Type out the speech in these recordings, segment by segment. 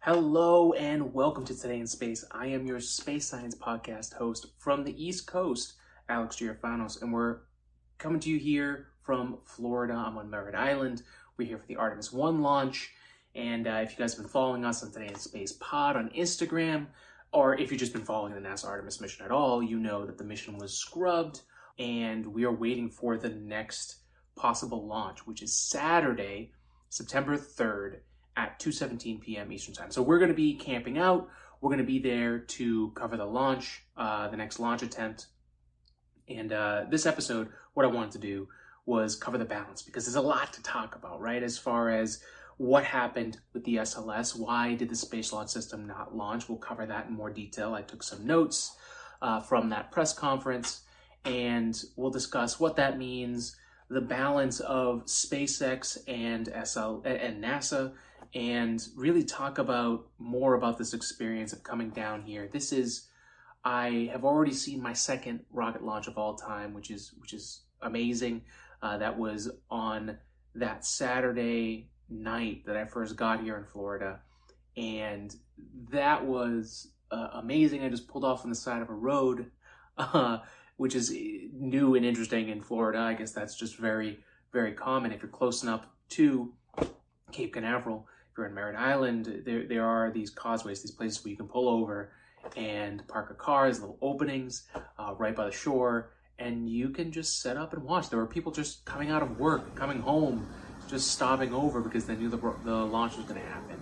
Hello and welcome to Today in Space. I am your space science podcast host from the East Coast, Alex Giafanos, and we're coming to you here from Florida. I'm on Merritt Island. We're here for the Artemis 1 launch, and if you guys have been following us on Today in Space Pod on Instagram, or if you've just been following the NASA Artemis mission at all, you know that the mission was scrubbed, and we are waiting for the next possible launch, which is Saturday, September 3rd, at 2:17 p.m. Eastern Time. So we're going to be camping out. We're going to be there to cover the launch, the next launch attempt. And this episode, what I wanted to do was cover the balance, because there's a lot to talk about, right? As far as what happened with the SLS, why did the Space Launch System not launch? We'll cover that in more detail. I took some notes from that press conference, and we'll discuss what that means, the balance of SpaceX and NASA, and really talk about more about this experience of coming down here. I have already seen my second rocket launch of all time, which is amazing. That was on that Saturday night that I first got here in Florida, and that was amazing. I just pulled off on the side of a road, which is new and interesting in Florida. I guess that's just very, very common. If you're close enough to Cape Canaveral, if you're in Merritt Island, there are these causeways, these places where you can pull over and park a car, there's little openings right by the shore, and you can just set up and watch. There were people just coming out of work, coming home, just stopping over because they knew the launch was going to happen.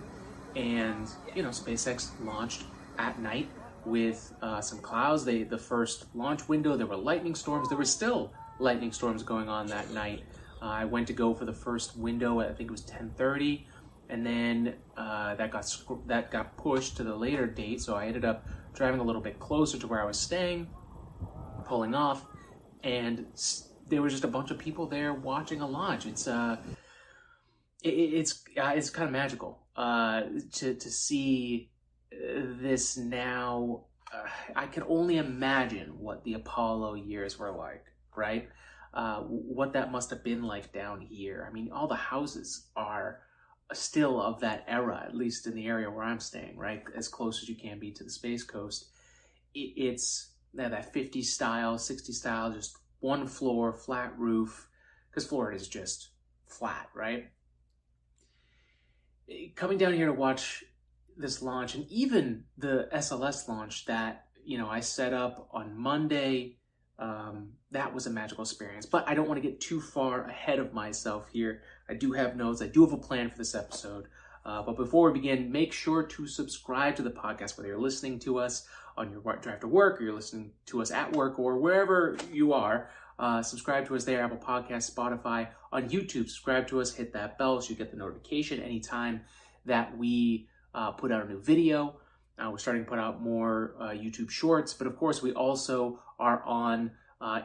And, SpaceX launched at night with some clouds. The first launch window, there were lightning storms. There were still lightning storms going on that night. I went to go for the first window at, I think it was 10:30, and then that got pushed to the later date. So I ended up driving a little bit closer to where I was staying, pulling off, and there was just a bunch of people there watching a launch. It's kind of magical to see this now. I can only imagine what the Apollo years were like, right? What that must have been like down here. I mean, all the houses are still of that era, at least in the area where I'm staying, right? As close as you can be to the Space Coast. It's that 50s style, 60s style, just one floor, flat roof, because Florida is just flat, right? Coming down here to watch this launch, and even the SLS launch that, I set up on Monday, that was a magical experience. But I don't want to get too far ahead of myself here. I do have notes. I do have a plan for this episode. But before we begin, make sure to subscribe to the podcast, whether you're listening to us on your drive to work, or you're listening to us at work, or wherever you are. Subscribe to us there, Apple Podcasts, Spotify. On YouTube, subscribe to us, hit that bell so you get the notification anytime that we put out a new video. We're starting to put out more YouTube shorts, but of course we also are on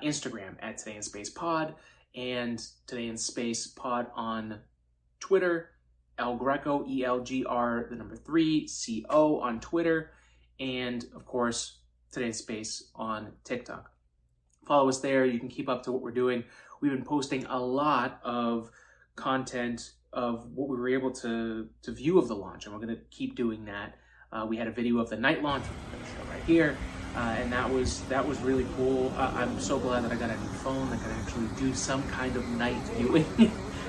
Instagram at Today in Space Pod, and Today in Space Pod on Twitter, El Greco, ELGR3CO on Twitter, and of course Today in Space on TikTok. Follow us there. You can keep up to what we're doing. We've been posting a lot of content of what we were able to view of the launch, and we're going to keep doing that. We had a video of the night launch, which I'm going to show right here, and that was really cool. I'm so glad that I got a new phone that can actually do some kind of night viewing,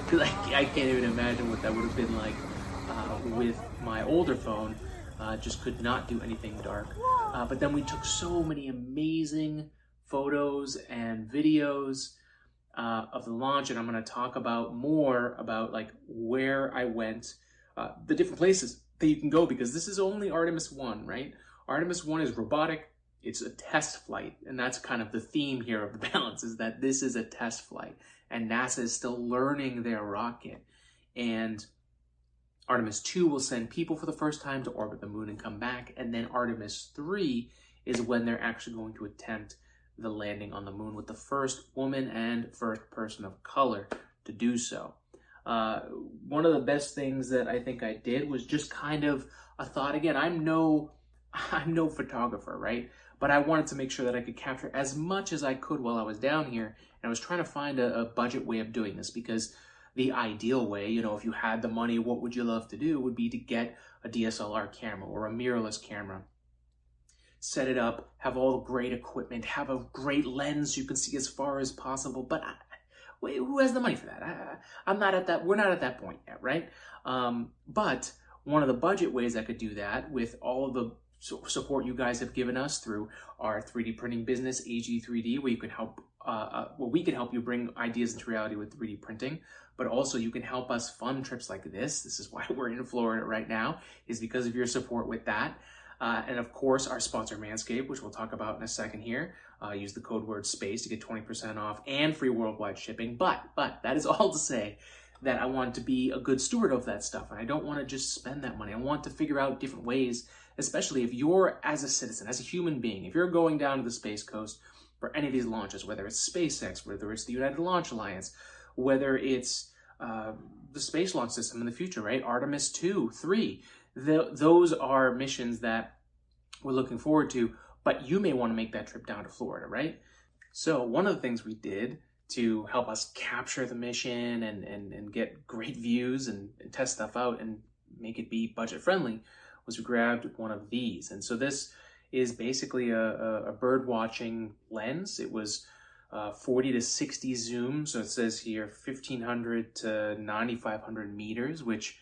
because I can't even imagine what that would have been like with my older phone. Just could not do anything dark. But then we took so many amazing photos and videos of the launch, and I'm going to talk more about like where I went, the different places that you can go, because this is only Artemis 1, right? Artemis 1 is robotic. It's a test flight, and that's kind of the theme here of the balance, is that this is a test flight, and NASA is still learning their rocket. And Artemis 2 will send people for the first time to orbit the moon and come back, and then Artemis 3 is when they're actually going to attempt the landing on the moon with the first woman and first person of color to do so. One of the best things that I think I did was just kind of a thought. Again, I'm no photographer, right? But I wanted to make sure that I could capture as much as I could while I was down here. And I was trying to find a budget way of doing this, because the ideal way, if you had the money, what would you love to do, would be to get a DSLR camera or a mirrorless camera. Set it up, have all the great equipment, have a great lens so you can see as far as possible. But wait, who has the money for that? I'm not at that. We're not at that point yet, right? But one of the budget ways I could do that with all of the support you guys have given us through our 3D printing business, AG3D, where you can help. We can help you bring ideas into reality with 3D printing, but also you can help us fund trips like this. This is why we're in Florida right now, is because of your support with that. And of course, our sponsor Manscape, which we'll talk about in a second here. Use the code word SPACE to get 20% off and free worldwide shipping. But that is all to say that I want to be a good steward of that stuff. And I don't want to just spend that money. I want to figure out different ways, especially if you're, as a citizen, as a human being, if you're going down to the Space Coast for any of these launches, whether it's SpaceX, whether it's the United Launch Alliance, whether it's the Space Launch System in the future, right? Artemis 2, 3. Those are missions that we're looking forward to, but you may want to make that trip down to Florida, right? So one of the things we did to help us capture the mission and get great views and test stuff out and make it be budget friendly was we grabbed one of these. And so this is basically a bird watching lens. It was 40 to 60 zoom. So it says here 1,500 to 9,500 meters, which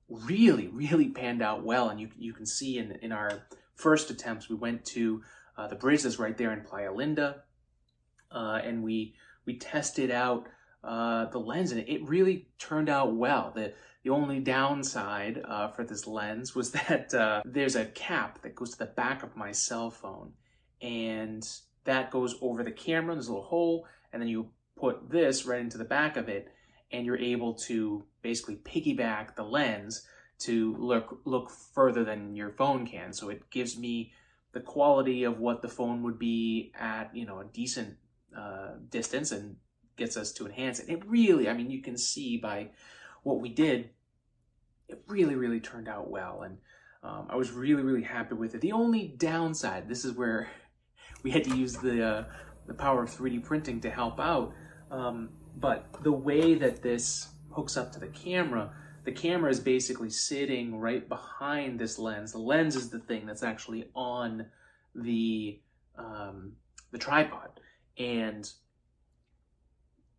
really panned out well. And you can see in our first attempts, we went to the bridge that's right there in Playa Linda, and we tested out the lens, and it really turned out well. The only downside for this lens was that there's a cap that goes to the back of my cell phone, and that goes over the camera. There's a little hole, and then you put this right into the back of it, and you're able to basically piggyback the lens to look further than your phone can. So it gives me the quality of what the phone would be at, a decent distance, and gets us to enhance it. It really, you can see by what we did, it really turned out well. And I was really happy with it. The only downside, this is where we had to use the power of 3D printing to help out. But the way that this hooks up to the camera is basically sitting right behind this lens. The lens is the thing that's actually on the tripod, and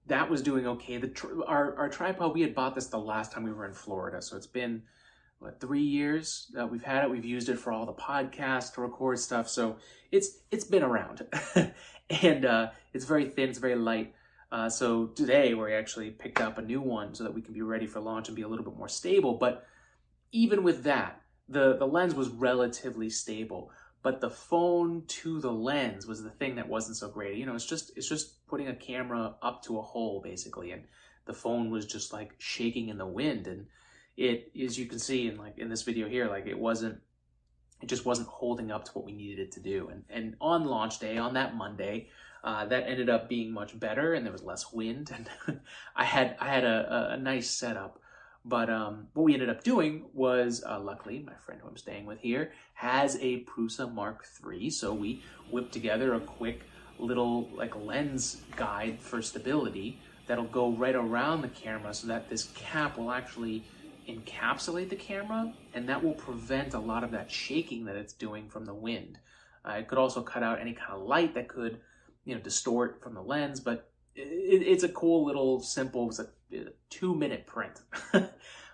that was doing okay. Our tripod, we had bought this the last time we were in Florida, so it's been 3 years that we've had it. We've used it for all the podcasts to record stuff, so it's been around, and it's very thin, it's very light. So today we actually picked up a new one so that we can be ready for launch and be a little bit more stable. But even with that, the lens was relatively stable, but the phone to the lens was the thing that wasn't so great. It's just putting a camera up to a hole basically, and the phone was just like shaking in the wind. And it, as you can see in this video here, it just wasn't holding up to what we needed it to do. And on launch day, on that Monday, that ended up being much better, and there was less wind, and I had a nice setup. But what we ended up doing was, luckily, my friend who I'm staying with here has a Prusa Mark III, so we whipped together a quick little lens guide for stability that'll go right around the camera, so that this cap will actually encapsulate the camera, and that will prevent a lot of that shaking that it's doing from the wind. It could also cut out any kind of light that could distort from the lens, but it's a cool little simple, it's a 2-minute print.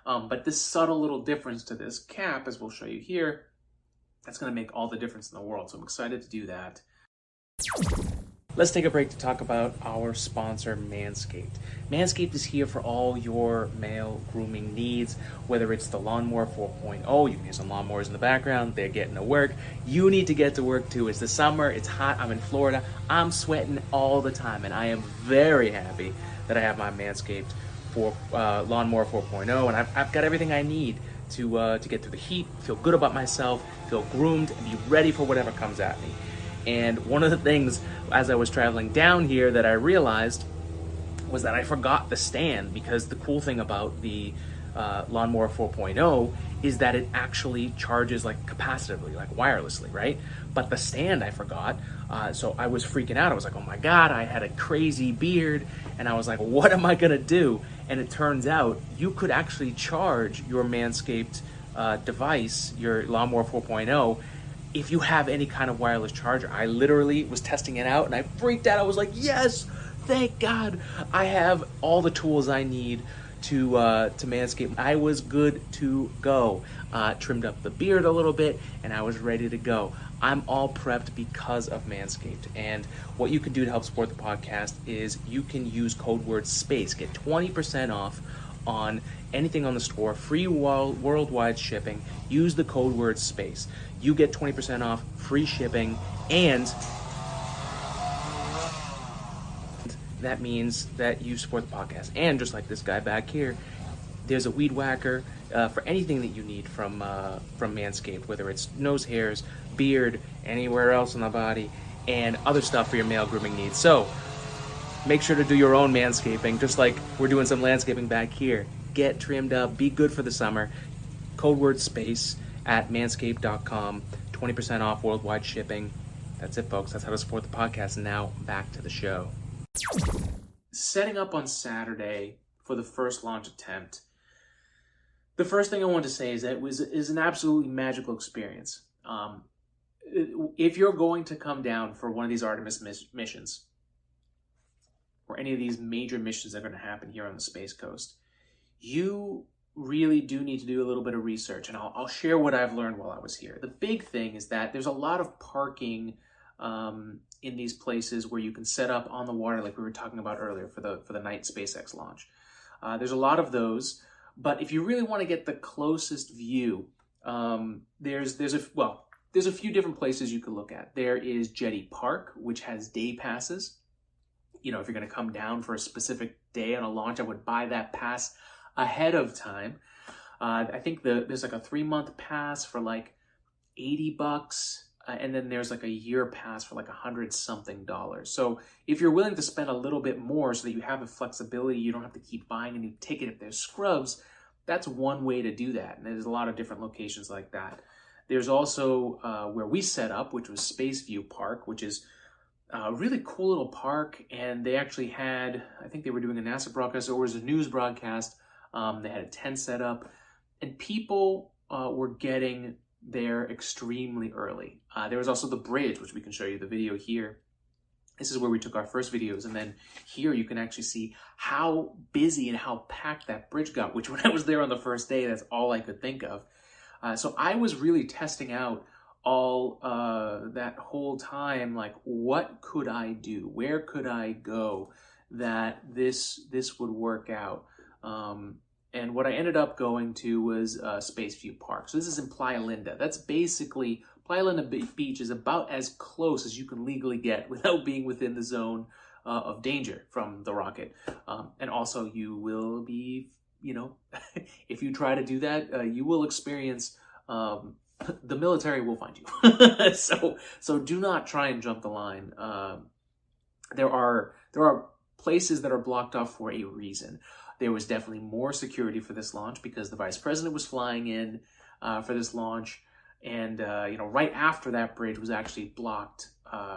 But this subtle little difference to this cap, as we'll show you here, that's going to make all the difference in the world. So I'm excited to do that. Let's take a break to talk about our sponsor, Manscaped. Manscaped is here for all your male grooming needs, whether it's the Lawnmower 4.0, you can hear some lawnmowers in the background, they're getting to work. You need to get to work too. It's the summer, it's hot, I'm in Florida, I'm sweating all the time, and I am very happy that I have my Manscaped Lawnmower 4.0, and I've got everything I need to get through the heat, feel good about myself, feel groomed, and be ready for whatever comes at me. And one of the things as I was traveling down here that I realized was that I forgot the stand, because the cool thing about the Lawnmower 4.0 is that it actually charges capacitively, wirelessly, right? But the stand I forgot, so I was freaking out. I was like, oh my God, I had a crazy beard, and I was like, what am I gonna do? And it turns out you could actually charge your Manscaped device, your Lawnmower 4.0, if you have any kind of wireless charger. I literally was testing it out and I freaked out. I was like, yes, thank God I have all the tools I need to Manscape. I was good to go. Trimmed up the beard a little bit and I was ready to go. I'm all prepped because of Manscaped. And what you can do to help support the podcast is you can use code word SPACE. Get 20% off on anything on the store, free worldwide shipping. Use the code word SPACE. You get 20% off, free shipping, and that means that you support the podcast. And just like this guy back here, there's a weed whacker for anything that you need from Manscaped, whether it's nose hairs, beard, anywhere else on the body, and other stuff for your male grooming needs. So make sure to do your own manscaping, just like we're doing some landscaping back here. Get trimmed up, be good for the summer. Code word SPACE at manscaped.com, 20% off worldwide shipping. That's it, folks. That's how to support the podcast. Now back to the show. Setting up on Saturday for the first launch attempt, the first thing I want to say is that it is an absolutely magical experience. If you're going to come down for one of these Artemis missions, or any of these major missions that are going to happen here on the Space Coast, you really do need to do a little bit of research, and I'll share what I've learned while I was here. The big thing is that there's a lot of parking in these places where you can set up on the water, like we were talking about earlier for the night SpaceX launch. There's a lot of those, but if you really want to get the closest view, there's a few different places you could look at. There is Jetty Park, which has day passes. You know, if you're going to come down for a specific day on a launch, I would buy that pass ahead of time. I think there's like a 3-month pass for like $80, and then there's like a year pass for like $100-something. So if you're willing to spend a little bit more so that you have the flexibility, you don't have to keep buying a new ticket if there's scrubs, that's one way to do that. And there's a lot of different locations like that. There's also where we set up, which was Spaceview Park, which is a really cool little park. And they actually had, I think they were doing a NASA broadcast or it was a news broadcast. They had a tent set up, and people were getting there extremely early. There was also the bridge, which we can show you the video here. This is where we took our first videos, and then here you can actually see how busy and how packed that bridge got, which when I was there on the first day, that's all I could think of. So I was really testing out all that whole time, like, what could I do? Where could I go that this would work out? And what I ended up going to was Spaceview Park. So this is in Playa Linda. That's basically, Playa Linda Beach is about as close as you can legally get without being within the zone of danger from the rocket. And also you will be, you know, if you try to do that, you will experience, the military will find you. So do not try and jump the line. There are places that are blocked off for a reason. There was definitely more security for this launch because the vice president was flying in for this launch. And, you know, right after that bridge was actually blocked.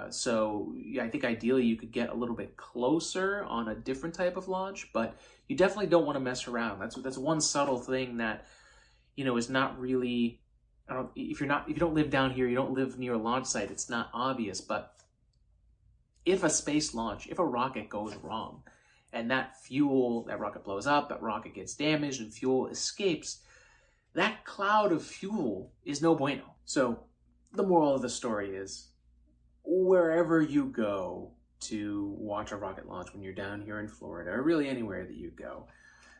So yeah, I think ideally you could get a little bit closer on a different type of launch, but you definitely don't want to mess around. That's one subtle thing that, you know, is not really, if you don't live down here, you don't live near a launch site, it's not obvious. But if a rocket goes wrong, and that rocket blows up, that rocket gets damaged, and fuel escapes, that cloud of fuel is no bueno. So the moral of the story is, wherever you go to watch a rocket launch when you're down here in Florida, or really anywhere that you go,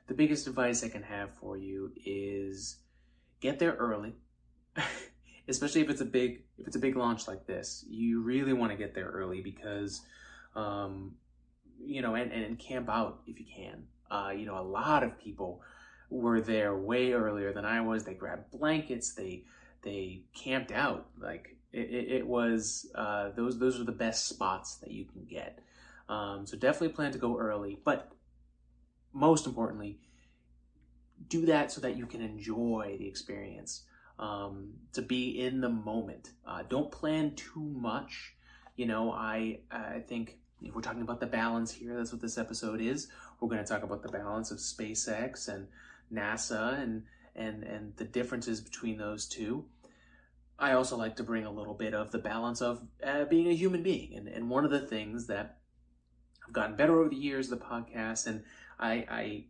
the biggest advice I can have for you is get there early. Especially if it's a big launch like this. You really want to get there early because you know, and camp out if you can. You know, a lot of people were there way earlier than I was. They grabbed blankets, they camped out. Like it was those are the best spots that you can get. So definitely plan to go early, but most importantly, do that so that you can enjoy the experience. To be in the moment. Don't plan too much. You know, I think if we're talking about the balance here, that's what this episode is. We're going to talk about the balance of SpaceX and NASA and the differences between those two. I also like to bring a little bit of the balance of being a human being. And one of the things that I've gotten better over the years of the podcast, and I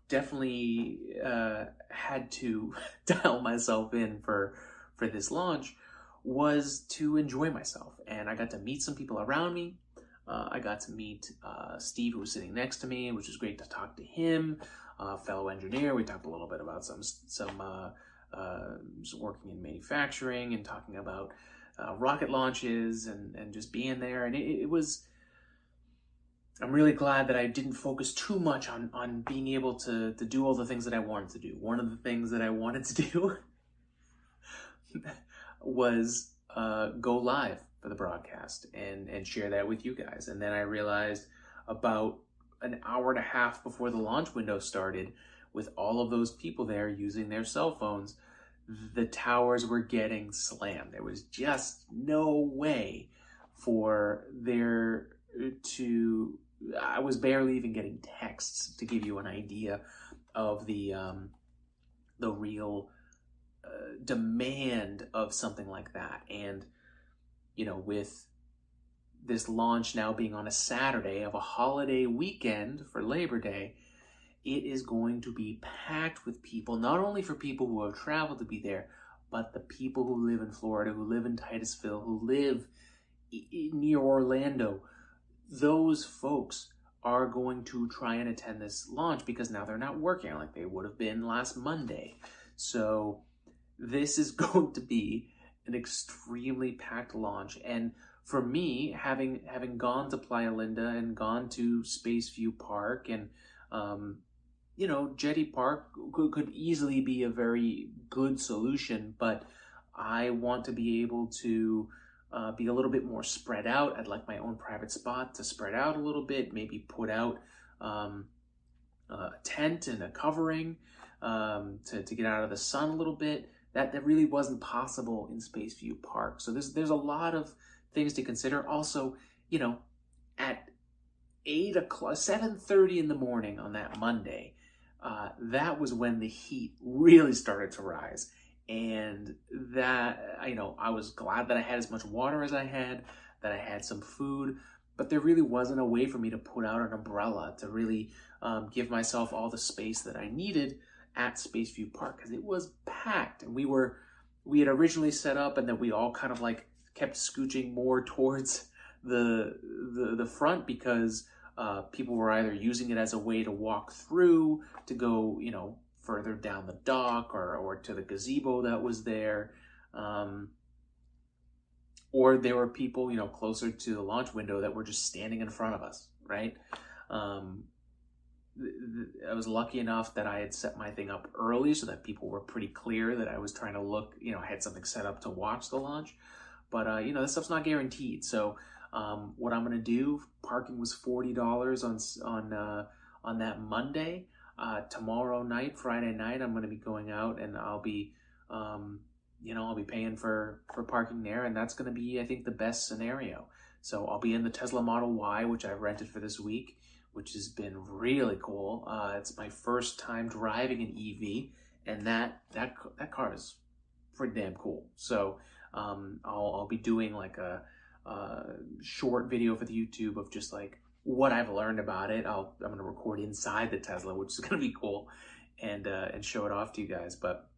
definitely had to dial myself in for this launch, was to enjoy myself. And I got to meet some people around me. I got to meet Steve, who was sitting next to me, which was great to talk to him, fellow engineer. We talked a little bit about some working in manufacturing and talking about rocket launches and just being there. And it was, I'm really glad that I didn't focus too much on being able to do all the things that I wanted to do. One of the things that I wanted to do was go live for the broadcast and share that with you guys. And then I realized about an hour and a half before the launch window started, with all of those people there using their cell phones, the towers were getting slammed. There was just no way for there to... I was barely even getting texts, to give you an idea of the real demand of something like that. And, you know, with this launch now being on a Saturday of a holiday weekend for Labor Day, it is going to be packed with people, not only for people who have traveled to be there, but the people who live in Florida, who live in Titusville, who live near Orlando. Those folks are going to try and attend this launch because now they're not working like they would have been last Monday. So this is going to be an extremely packed launch. And for me, having gone to Playa Linda and gone to Spaceview Park and, you know, Jetty Park could easily be a very good solution, but I want to be able to be a little bit more spread out. I'd like my own private spot to spread out a little bit, maybe put out a tent and a covering to get out of the sun a little bit. That really wasn't possible in Spaceview Park. So there's a lot of things to consider. Also, you know, at 7:30 in the morning on that Monday, that was when the heat really started to rise. And that, you know, I was glad that I had as much water as I had, that I had some food, but there really wasn't a way for me to put out an umbrella to really give myself all the space that I needed at Spaceview Park, because it was packed. And we had originally set up, and then we all kind of like kept scooching more towards the front because people were either using it as a way to walk through, to go, you know, further down the dock or to the gazebo that was there. Or there were people, you know, closer to the launch window that were just standing in front of us, right? I was lucky enough that I had set my thing up early so that people were pretty clear that I was trying to look, you know, I had something set up to watch the launch. But, you know, this stuff's not guaranteed. So what I'm going to do, parking was $40 on that Monday. Tomorrow night, Friday night, I'm going to be going out and I'll be, you know, I'll be paying for parking there. And that's going to be, I think, the best scenario. So I'll be in the Tesla Model Y, which I rented for this week, which has been really cool. It's my first time driving an EV, and that car is pretty damn cool. So I'll be doing like a short video for the YouTube of just like what I've learned about it. I'm going to record inside the Tesla, which is going to be cool, and show it off to you guys. But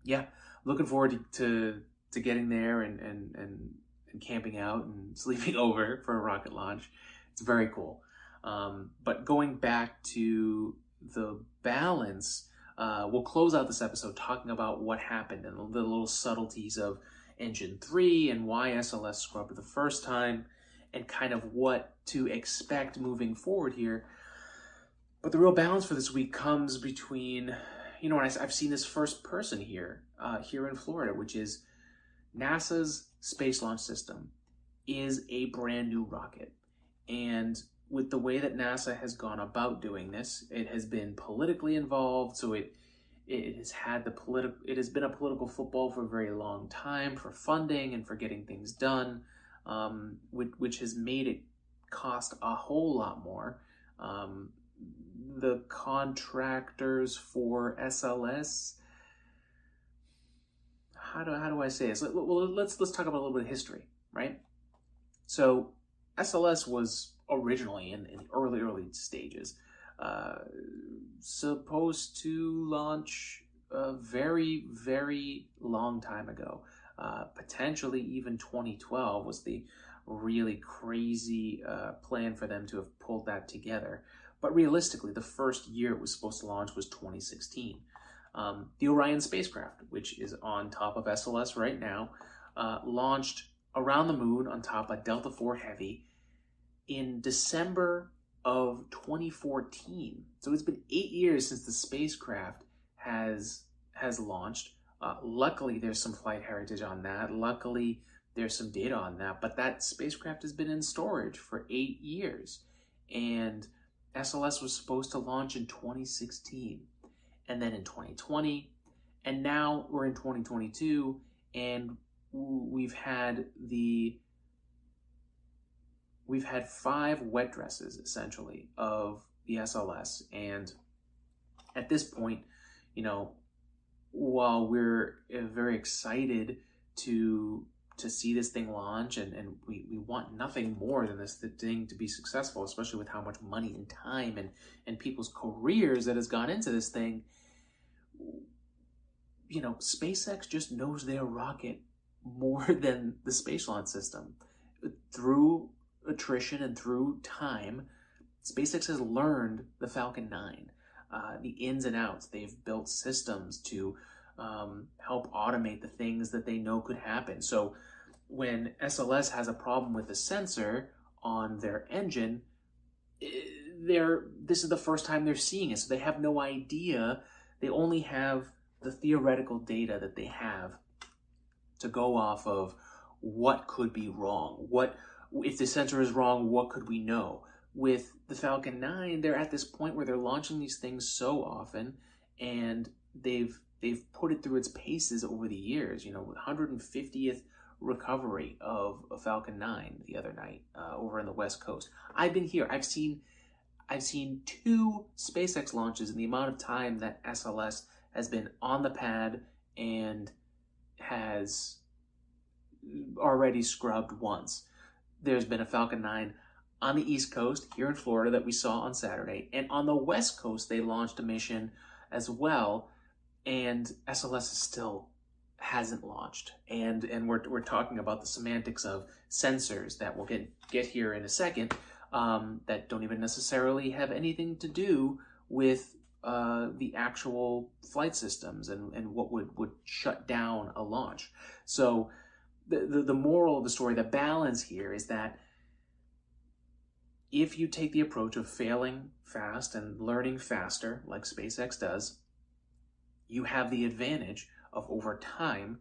yeah, looking forward to getting there and camping out and sleeping over for a rocket launch. It's very cool. But going back to the balance, we'll close out this episode talking about what happened and the little subtleties of Engine 3 and why SLS scrubbed the first time and kind of what to expect moving forward here. But the real balance for this week comes between, you know, and I've seen this first person here in Florida, which is NASA's Space Launch System is a brand new rocket. And with the way that NASA has gone about doing this, it has been politically involved, so it has been a political football for a very long time for funding and for getting things done, which has made it cost a whole lot more. The contractors for SLS how do I say this? Well, let's talk about a little bit of history, right? So SLS was originally in the early stages, supposed to launch a very, very long time ago. Potentially even 2012 was the really crazy plan for them to have pulled that together. But realistically, the first year it was supposed to launch was 2016. The Orion spacecraft, which is on top of SLS right now, launched around the moon on top of Delta IV Heavy in December of 2014. So it's been 8 years since the spacecraft has launched. Luckily, there's some flight heritage on that. Luckily, there's some data on that. But that spacecraft has been in storage for 8 years. And SLS was supposed to launch in 2016. And then in 2020. And now we're in 2022. And we've had 5 wet dresses, essentially, of the SLS. And at this point, while we're very excited to see this thing launch, and we want nothing more than this thing to be successful, especially with how much money and time and people's careers that has gone into this thing, SpaceX just knows their rocket more than the Space Launch System. Through attrition and through time, SpaceX has learned the Falcon 9. The ins and outs. They've built systems to help automate the things that they know could happen. So when SLS has a problem with a sensor on their engine, this is the first time they're seeing it. So they have no idea. They only have the theoretical data that they have to go off of. What could be wrong? What if the sensor is wrong? What could we know? With the Falcon 9, they're at this point where they're launching these things so often, and they've put it through its paces over the years. 150th recovery of a Falcon 9 the other night over on the West Coast. I've been here. I've seen 2 SpaceX launches in the amount of time that SLS has been on the pad and has already scrubbed once. There's been a Falcon 9 on the East Coast, here in Florida, that we saw on Saturday. And on the West Coast, they launched a mission as well, and SLS still hasn't launched. And we're talking about the semantics of sensors that we'll get here in a second, that don't even necessarily have anything to do with the actual flight systems and what would shut down a launch. So the moral of the story, the balance here, is that if you take the approach of failing fast and learning faster, like SpaceX does, you have the advantage of, over time,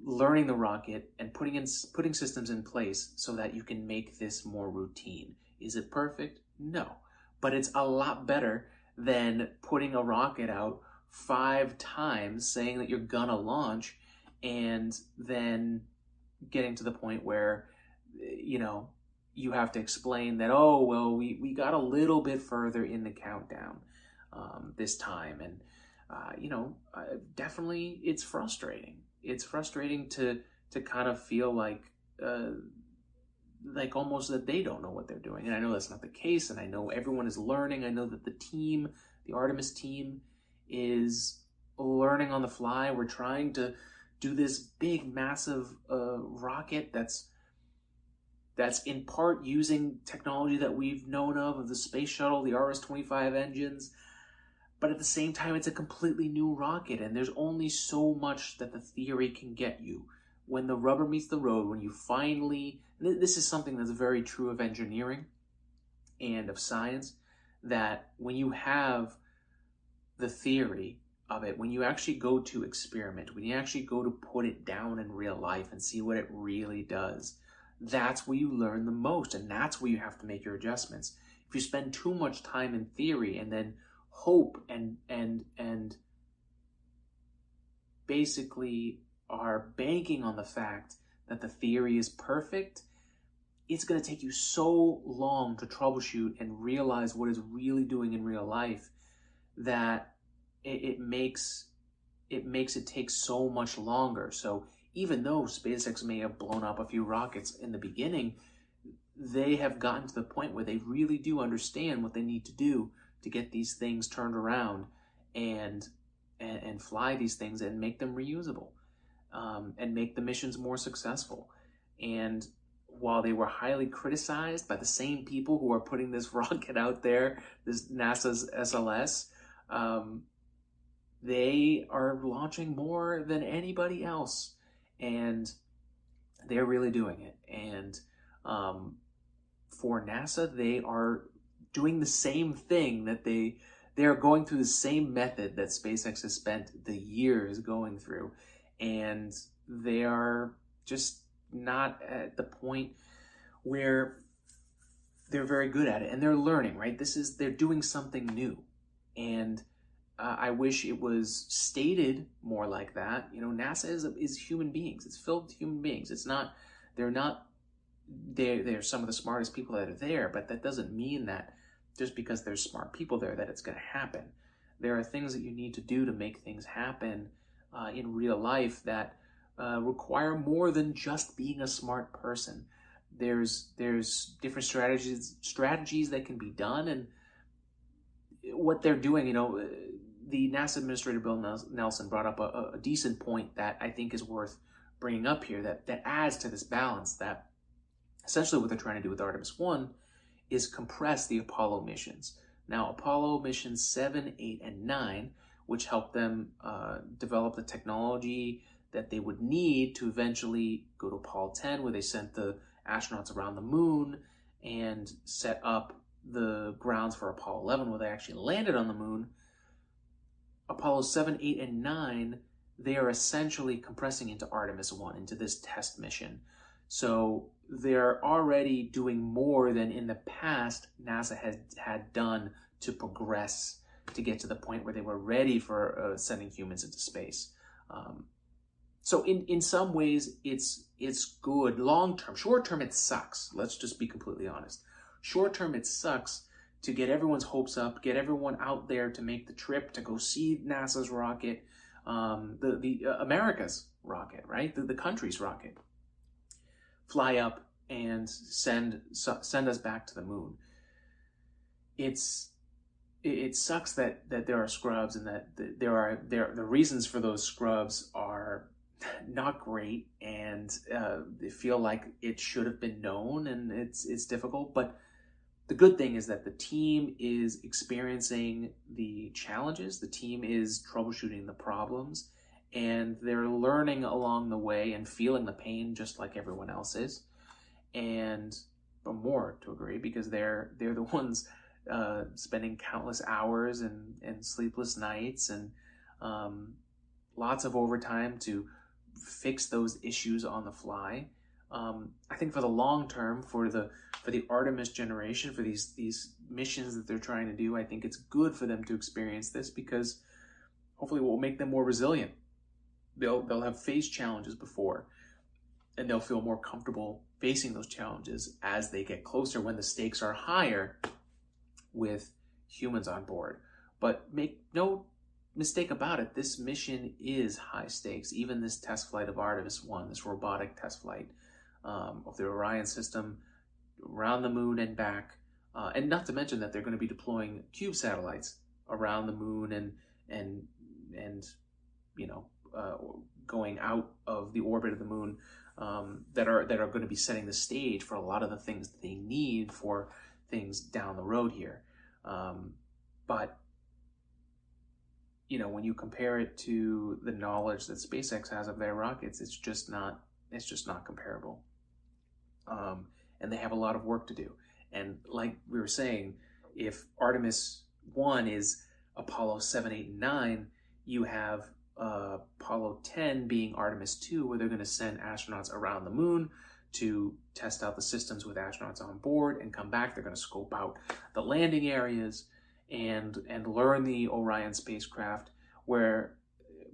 learning the rocket and putting systems in place so that you can make this more routine. Is it perfect? No. But it's a lot better than putting a rocket out 5 times, saying that you're gonna launch, and then getting to the point where, you have to explain that, oh, well, we got a little bit further in the countdown this time. And, definitely it's frustrating. It's frustrating to kind of feel like almost that they don't know what they're doing. And I know that's not the case, and I know everyone is learning. I know that the Artemis team, is learning on the fly. We're trying to do this big, massive rocket that's in part using technology that we've known of the space shuttle, the RS-25 engines, but at the same time, it's a completely new rocket, and there's only so much that the theory can get you. When the rubber meets the road, when you finally, this is something that's very true of engineering and of science, that when you have the theory of it, when you actually go to experiment, when you actually go to put it down in real life and see what it really does, that's where you learn the most, and that's where you have to make your adjustments. If you spend too much time in theory and then hope and basically are banking on the fact that the theory is perfect, it's going to take you so long to troubleshoot and realize what it's really doing in real life that it makes it makes it take so much longer. So even though SpaceX may have blown up a few rockets in the beginning, they have gotten to the point where they really do understand what they need to do to get these things turned around and fly these things and make them reusable, and make the missions more successful. And while they were highly criticized by the same people who are putting this rocket out there, this NASA's SLS, they are launching more than anybody else, and they're really doing it. And for NASA, they are doing the same thing that they are going through the same method that SpaceX has spent the years going through, and they are just not at the point where they're very good at it, and they're learning, right? They're doing something new, and I wish it was stated more like that. You know, NASA is human beings. It's filled with human beings. They're some of the smartest people that are there, but that doesn't mean that just because there's smart people there that it's going to happen. There are things that you need to do to make things happen in real life that require more than just being a smart person. There's different strategies that can be done, and what they're doing, you know, the NASA Administrator Bill Nelson brought up a decent point that I think is worth bringing up here, that adds to this balance, that essentially what they're trying to do with Artemis 1 is compress the Apollo missions. Now, Apollo missions 7, 8, and 9, which helped them develop the technology that they would need to eventually go to Apollo 10, where they sent the astronauts around the moon and set up the grounds for Apollo 11, where they actually landed on the moon. Apollo 7, 8, and 9, they are essentially compressing into Artemis 1, into this test mission. So they're already doing more than in the past NASA had done to progress to get to the point where they were ready for sending humans into space. So in some ways, it's good. Long term, short term, it sucks. Let's just be completely honest. Short term, it sucks to get everyone's hopes up, get everyone out there to make the trip to go see NASA's rocket, the America's rocket, right? The country's rocket. Fly up and send us back to the moon. It sucks that there are scrubs, and that the reasons for those scrubs are not great, and they feel like it should have been known, and it's difficult. But the good thing is that the team is experiencing the challenges, the team is troubleshooting the problems, and they're learning along the way and feeling the pain just like everyone else is, but more to agree, because they're the ones spending countless hours and sleepless nights and lots of overtime to fix those issues on the fly. I think for the long term, for the Artemis generation, for these missions that they're trying to do, I think it's good for them to experience this, because hopefully it will make them more resilient. They'll have faced challenges before, and they'll feel more comfortable facing those challenges as they get closer, when the stakes are higher with humans on board. But make no mistake about it, this mission is high stakes. Even this test flight of Artemis 1, this robotic test flight of the Orion system around the moon and back, and not to mention that they're going to be deploying cube satellites around the moon and you know, going out of the orbit of the moon, that are going to be setting the stage for a lot of the things that they need for things down the road here. But you know, when you compare it to the knowledge that SpaceX has of their rockets, it's just not comparable. And they have a lot of work to do. And like we were saying, if Artemis 1 is Apollo 7, 8, and 9, you have Apollo 10 being Artemis 2, where they're going to send astronauts around the moon to test out the systems with astronauts on board and come back. They're going to scope out the landing areas and learn the Orion spacecraft, where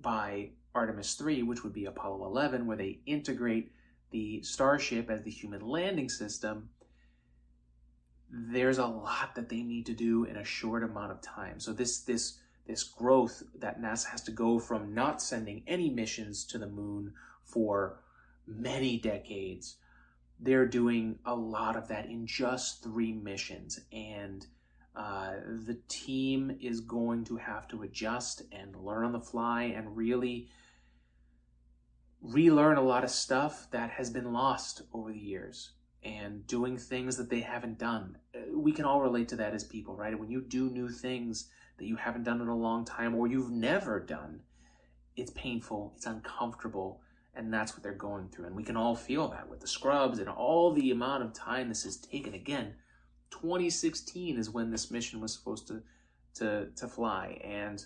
by Artemis 3, which would be Apollo 11, where they integrate the Starship as the human landing system, there's a lot that they need to do in a short amount of time. So this this growth that NASA has to go from not sending any missions to the moon for many decades. They're doing a lot of that in just 3 missions, and the team is going to have to adjust and learn on the fly and really relearn a lot of stuff that has been lost over the years, and doing things that they haven't done. We can all relate to that as people, right? When you do new things that you haven't done in a long time or you've never done, it's painful, it's uncomfortable, and that's what they're going through. And we can all feel that with the scrubs and all the amount of time this has taken. Again, 2016 is when this mission was supposed to fly, and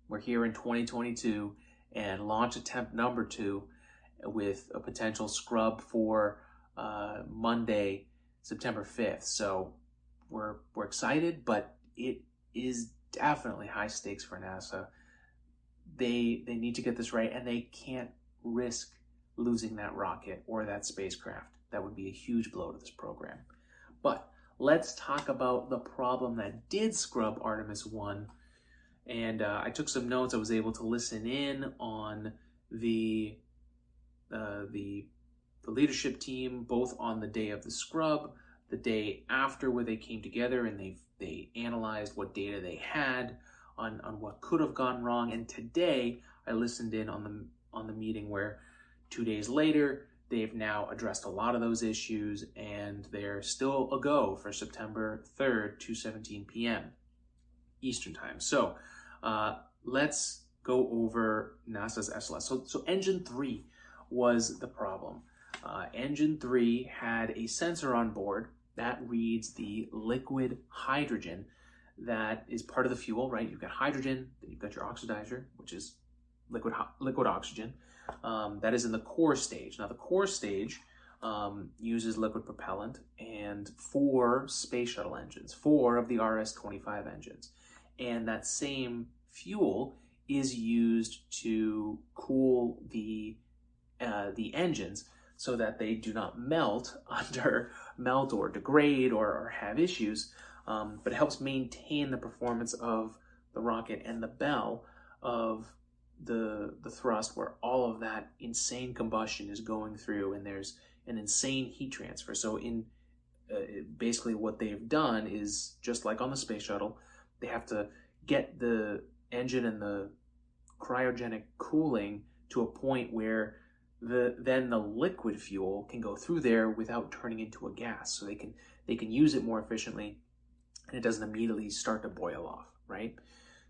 we're here in 2022, and launch attempt number 2 with a potential scrub for Monday, September 5th. So we're excited, but it is definitely high stakes for NASA. They need to get this right, and they can't risk losing that rocket or that spacecraft. That would be a huge blow to this program. But let's talk about the problem that did scrub Artemis 1. And I took some notes. I was able to listen in on the leadership team, both on the day of the scrub, the day after, where they came together and they analyzed what data they had on what could have gone wrong. And today I listened in on the meeting where 2 days later they've now addressed a lot of those issues, and they're still a go for September 3rd, 2:17 p.m. Eastern time. So let's go over NASA's SLS. So engine 3 was the problem. Engine 3 had a sensor on board that reads the liquid hydrogen that is part of the fuel, right? You've got hydrogen, then you've got your oxidizer, which is liquid oxygen. That is in the core stage. Now, the core stage uses liquid propellant and 4 space shuttle engines, 4 of the RS-25 engines. And that same fuel is used to cool the engines so that they do not melt or degrade or have issues, but it helps maintain the performance of the rocket and the bell of the thrust, where all of that insane combustion is going through, and there's an insane heat transfer. So basically what they've done is, just like on the space shuttle, they have to get the engine and the cryogenic cooling to a point where then the liquid fuel can go through there without turning into a gas, so they can use it more efficiently, and it doesn't immediately start to boil off, right?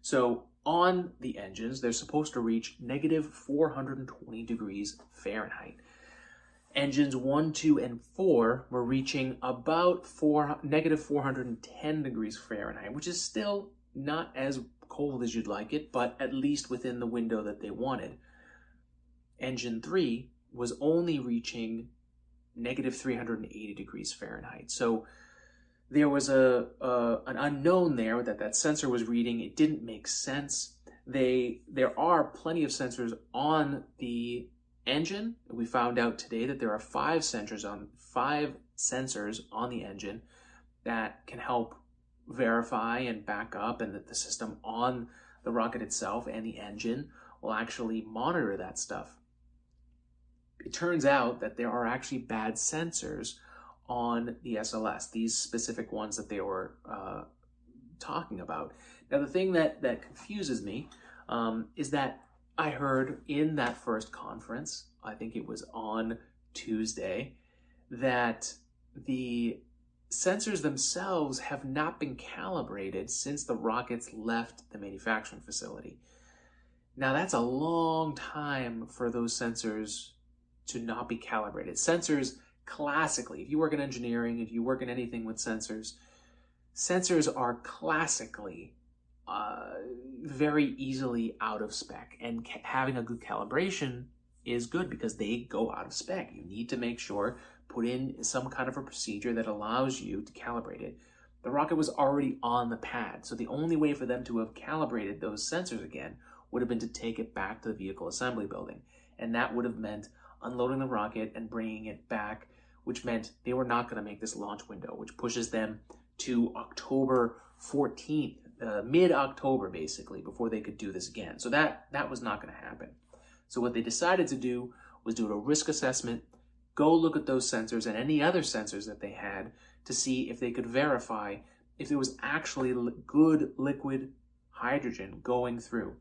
So on the engines, they're supposed to reach negative 420 degrees Fahrenheit. Engines 1, 2, and 4 were reaching about negative 410 degrees Fahrenheit, which is still not as cold as you'd like it, but at least within the window that they wanted. Engine 3 was only reaching negative 380 degrees Fahrenheit. So there was an unknown there that sensor was reading. It didn't make sense. There are plenty of sensors on the engine. We found out today that there are 5 sensors on the engine that can help verify and back up, and that the system on the rocket itself and the engine will actually monitor that stuff. It turns out that there are actually bad sensors on the SLS, these specific ones that they were talking about. Now, the thing that confuses me is that I heard in that first conference, I think it was on Tuesday, that the sensors themselves have not been calibrated since the rockets left the manufacturing facility. Now, that's a long time for those sensors to not be calibrated. Sensors, classically, if you work in engineering, if you work in anything with sensors are classically very easily out of spec, and having a good calibration is good because they go out of spec. You need to make sure, put in some kind of a procedure that allows you to calibrate it. The rocket was already on the pad, so the only way for them to have calibrated those sensors again would have been to take it back to the vehicle assembly building, and that would have meant unloading the rocket and bringing it back, which meant they were not going to make this launch window, which pushes them to October 14th. mid-October, basically, before they could do this again. So that was not going to happen. So what they decided to do was do a risk assessment, go look at those sensors and any other sensors that they had to see if they could verify if there was actually good liquid hydrogen going through.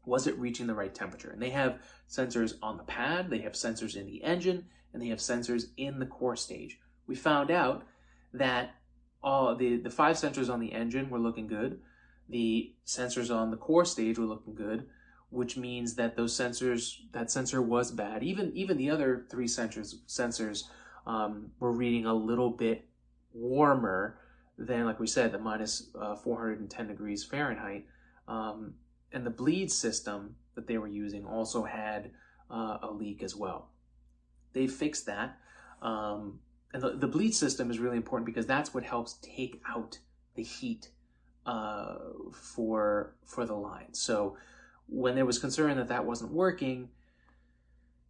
Was it reaching the right temperature? And they have sensors on the pad, they have sensors in the engine, and they have sensors in the core stage. We found out that the 5 sensors on the engine were looking good. The sensors on the core stage were looking good, which means that that sensor was bad. Even the other 3 sensors were reading a little bit warmer than, like we said, the minus 410 degrees Fahrenheit. And the bleed system that they were using also had a leak as well. They fixed that. And the bleed system is really important because that's what helps take out the heat for the line. So when there was concern that that wasn't working,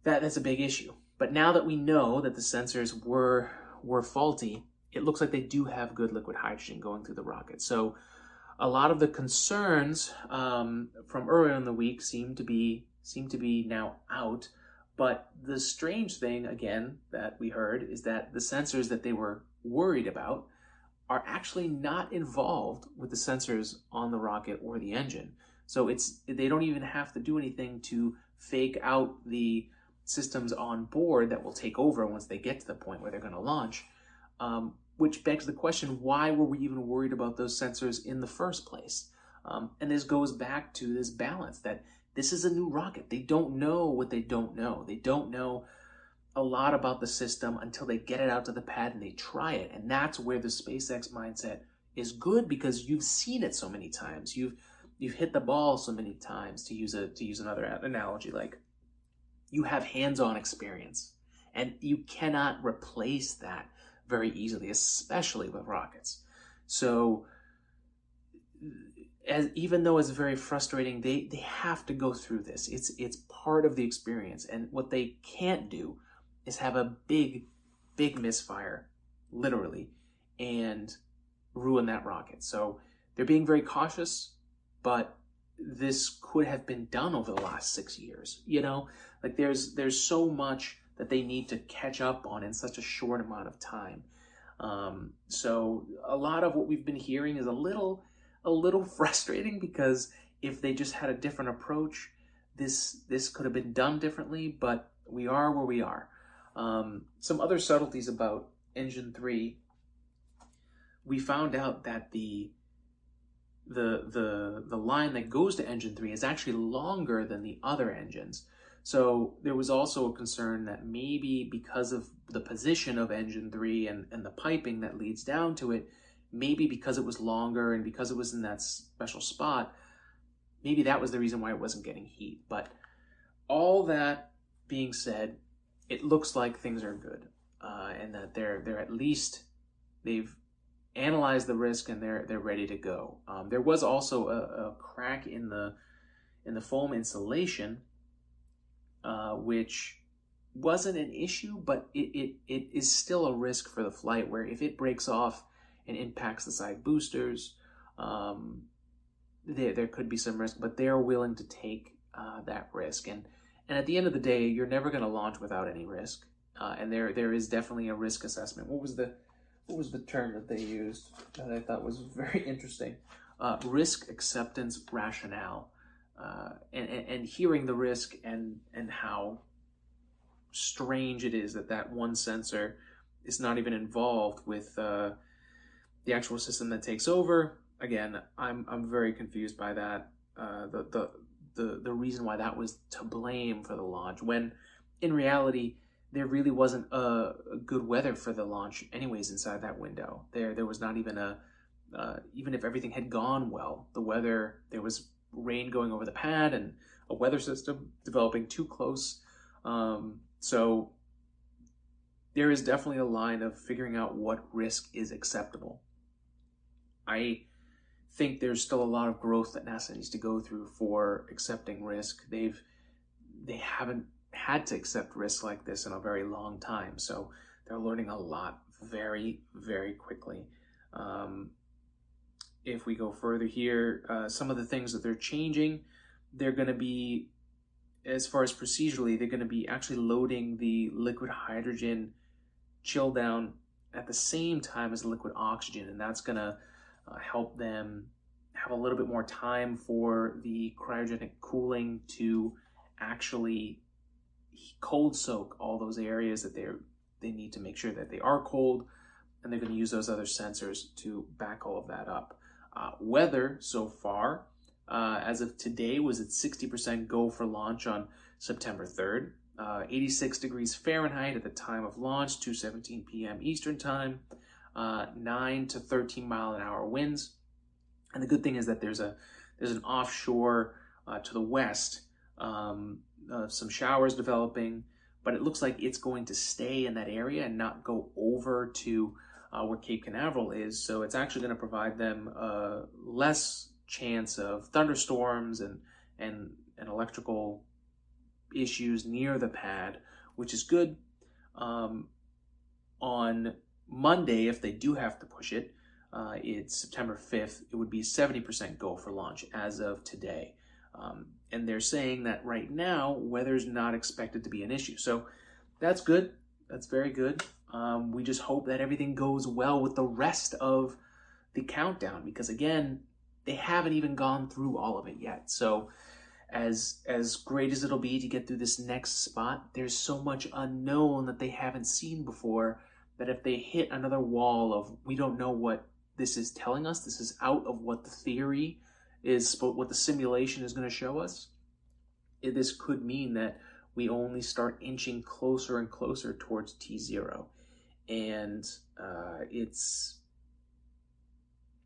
that's a big issue. But now that we know that the sensors were faulty, it looks like they do have good liquid hydrogen going through the rocket. So a lot of the concerns from earlier in the week seem to be now out. But the strange thing, again, that we heard is that the sensors that they were worried about are actually not involved with the sensors on the rocket or the engine. So they don't even have to do anything to fake out the systems on board that will take over once they get to the point where they're going to launch. Which begs the question, why were we even worried about those sensors in the first place? And this goes back to this balance that this is a new rocket. They don't know what they don't know. They don't know a lot about the system until they get it out to the pad and they try it. And that's where the SpaceX mindset is good, because you've seen it so many times. You've hit the ball so many times, to use another analogy. Like, you have hands-on experience, and you cannot replace that very easily, especially with rockets. So even though it's very frustrating, they have to go through this. It's part of the experience. And what they can't do is have a big misfire, literally, and ruin that rocket. So they're being very cautious, but this could have been done over the last 6 years. Like there's so much that they need to catch up on in such a short amount of time. So a lot of what we've been hearing is a little frustrating, because if they just had a different approach, this could have been done differently, but we are where we are. Some other subtleties about Engine 3, we found out that the line that goes to Engine 3 is actually longer than the other engines. So there was also a concern that maybe because of the position of Engine 3 and the piping that leads down to it, maybe because it was longer and because it was in that special spot, maybe that was the reason why it wasn't getting heat. But all that being said, it looks like things are good, and that they're at least, they've analyzed the risk and they're ready to go. There was also a crack in the foam insulation, which wasn't an issue, but it is still a risk for the flight, where if it breaks off and impacts the side boosters, there could be some risk, but they're willing to take that risk. And at the end of the day, you're never going to launch without any risk. And there is definitely a risk assessment. What was the term that they used that I thought was very interesting? Risk acceptance rationale. And hearing the risk and how strange it is that one sensor is not even involved with the actual system that takes over. Again, I'm very confused by that. The reason why that was to blame for the launch, when in reality there really wasn't a good weather for the launch anyways inside that window. There was not even even if everything had gone well, the weather, there was rain going over the pad and a weather system developing too close. So there is definitely a line of figuring out what risk is acceptable. I think there's still a lot of growth that NASA needs to go through for accepting risk. They haven't had to accept risk like this in a very long time, so they're learning a lot very, very quickly. if we go further here, some of the things that they're changing, they're going to be, as far as procedurally, they're going to be actually loading the liquid hydrogen chill down at the same time as liquid oxygen, and that's going to help them have a little bit more time for the cryogenic cooling to actually cold soak all those areas that they need to make sure that they are cold, and they're going to use those other sensors to back all of that up. Weather so far, as of today, was at 60% go for launch on September 3rd. 86 degrees Fahrenheit at the time of launch, 2:17 p.m. Eastern Time, 9 to 13 mile an hour winds. And the good thing is that there's an offshore to the west, some showers developing, but it looks like it's going to stay in that area and not go over to where Cape Canaveral is. So it's actually going to provide them less chance of thunderstorms and electrical issues near the pad, which is good. On Monday, if they do have to push it, it's September 5th, it would be 70% go for launch as of today. And they're saying that right now, weather's not expected to be an issue. So that's good. That's very good. We just hope that everything goes well with the rest of the countdown, because again, they haven't even gone through all of it yet. So as great as it'll be to get through this next spot, there's so much unknown that they haven't seen before, that if they hit another wall of, we don't know what this is telling us, this is out of what the theory is, what the simulation is going to show us, this could mean that we only start inching closer and closer towards T0. And it's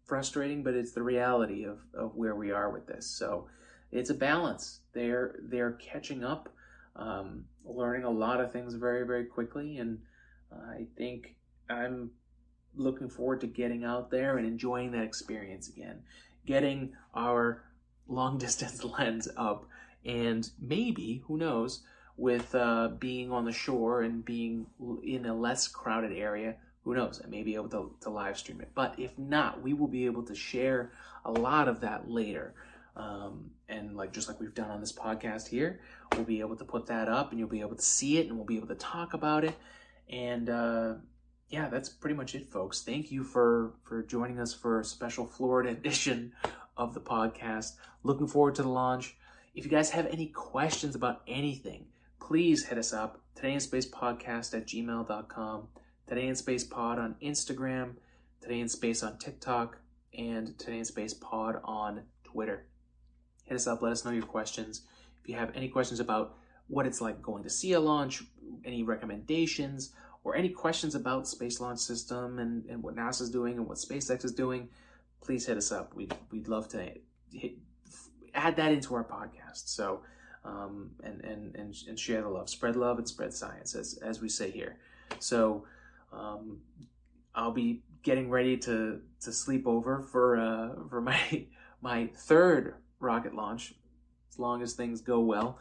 frustrating, but it's the reality of where we are with this. So it's a balance. They're catching up, learning a lot of things very, very quickly. And I think I'm looking forward to getting out there and enjoying that experience again, getting our long distance lens up, and maybe, who knows, with being on the shore and being in a less crowded area, who knows, I may be able to live stream it. But if not, we will be able to share a lot of that later. And just like we've done on this podcast here, we'll be able to put that up and you'll be able to see it and we'll be able to talk about it. And yeah, that's pretty much it, folks. Thank you for joining us for a special Florida edition of the podcast. Looking forward to the launch. If you guys have any questions about anything, please hit us up. todayinSpacePodcast@gmail.com, todayinSpacePod on Instagram, todayinSpace on TikTok, and todayinSpacePod on Twitter. Hit us up. Let us know your questions. If you have any questions about what it's like going to see a launch, any recommendations, or any questions about Space Launch System and what NASA's doing and what SpaceX is doing, please hit us up. We'd love to add that into our podcast. So and share the love, spread love and spread science, as we say here. So I'll be getting ready to sleep over for my third rocket launch, as long as things go well.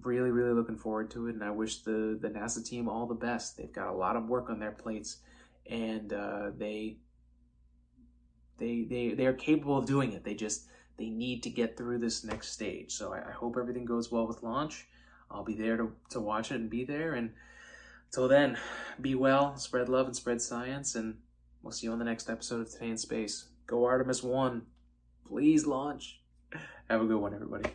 Really, really looking forward to it, and I wish the NASA team all the best. They've got a lot of work on their plates, and they are capable of doing it. They need to get through this next stage. So I hope everything goes well with launch. I'll be there to watch it and be there. And till then, be well, spread love and spread science, and we'll see you on the next episode of Today in Space. Go Artemis 1. Please launch. Have a good one, everybody.